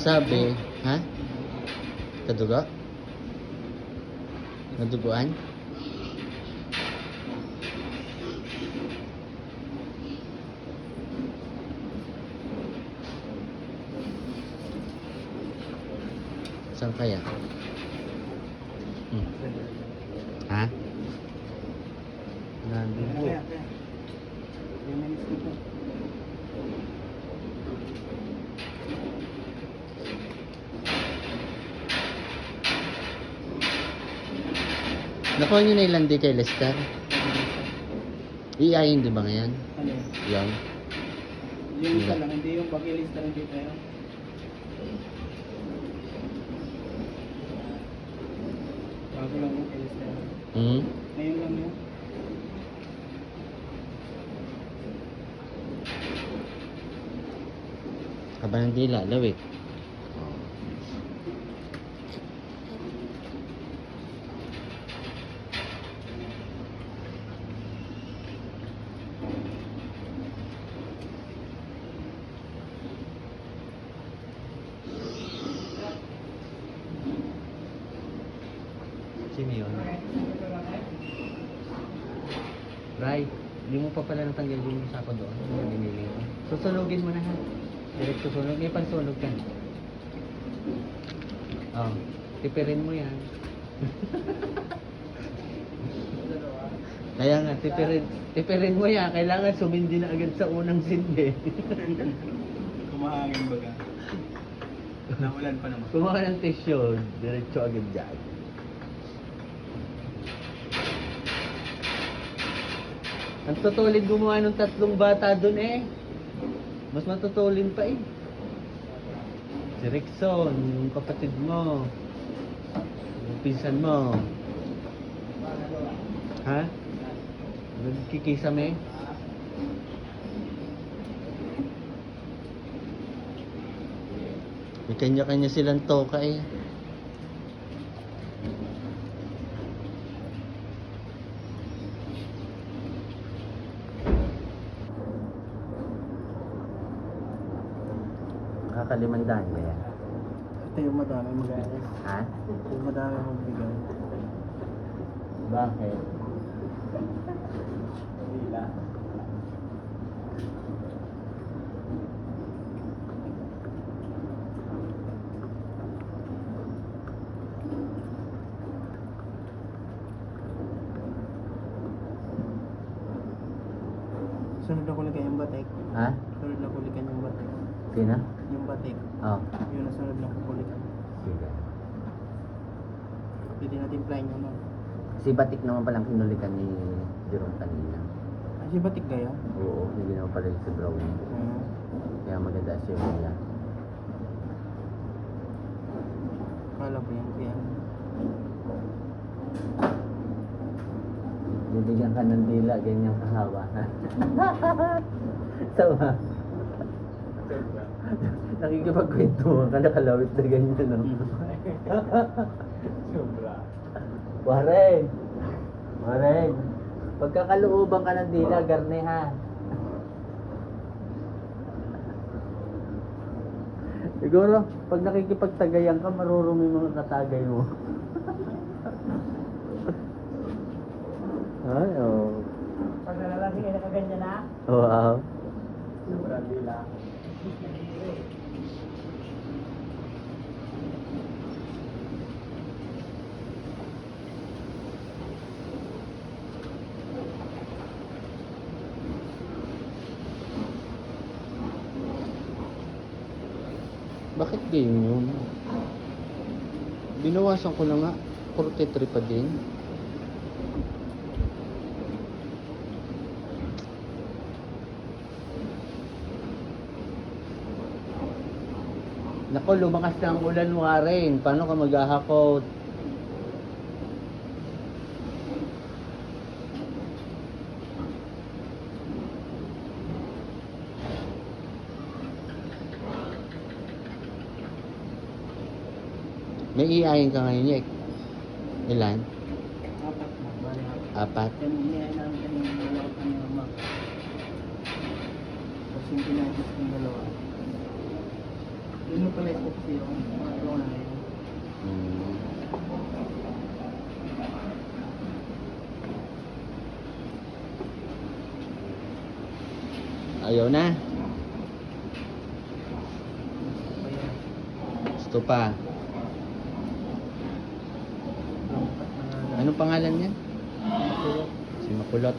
sabi, ha? Kadugo? Naduguan? Saan kaya? Ha? Nadugo. Nakuha nyo na ilandi kay Lester? Iyayin di ba ngayon? Ano? Yung? Yung isa lang, hindi yung pag-ilista lang dito yun. Bago lang yung ilista yun. Hmm? Ngayon lang yun. Kaba ng dila, lawit. Sino yun? Ray, hindi mo pa pala natanggal yung sako doon. Binili ko. Susunugin mo na ha. Direct susunog. May pansunog ka. Oh, tipirin mo yan. Kaya nga, tipirin mo yan. Kailangan sumindi na agad sa unang sindi. Kumahangin baga. Naulan pa naman. Kumuha ng tissue, diretso agad dyan. Ang tutulid gumawa ng 3 bata dun eh. Mas matutulin pa eh. Si Rickson, yung kapatid mo. Yung pinsan mo. Ha? Nagkikisame? May kanya-kanya silang toka eh. Nakakalimandaan ba yan? Ito yung madami mag-aaral. Ha? Yung madami magbigay. Bakit? Dila. Sunod na kulikan yung batik. Ha? Sunod na kulikan yung batik. Sino? Yung batik. Oh. Yun ang sunod na kulikan. Sige. Pwede natin plan yun. No? Si Batik naman palang kinulikan ni Jerome kanina. Ah, si batik kaya? Oo, hindi naman pala yung si Brown. Kaya maganda siya nila. Kala ko yan kaya. Bibigyan ka ng dila, ganyan kahawa. Sama. Nakikipagkwentuhan ka, nakalawit na ganyan, no? Sobra. Warren! Warren! Pagkakalooban ka ng dila, garne ha. Siguro, pag nakikipagtagayan ka, marurumi mga katagay mo. Ay, oh. Pag nalalaki ay nakaganyan na? Wow. Sobra dila. Bakit ganyan yun? Binawasan ko na nga. 43 pa din. Nako, lumakas na ang ulan, Warren. Paano ka maghahakot? May iyayin ka ngayon, Yek. Ilan? 4 na. Bali 4? 4. Yan, iniyain namin kanina yung dalawa kami mama. Tapos yung pinagis ng dalawa. Yun mo pala ito kasi yung mga drone na yun. Hmm. Ayaw na. Kaya, Gusto pa. lompat na nga. Anong pangalan niya? Makulot. Si Makulot.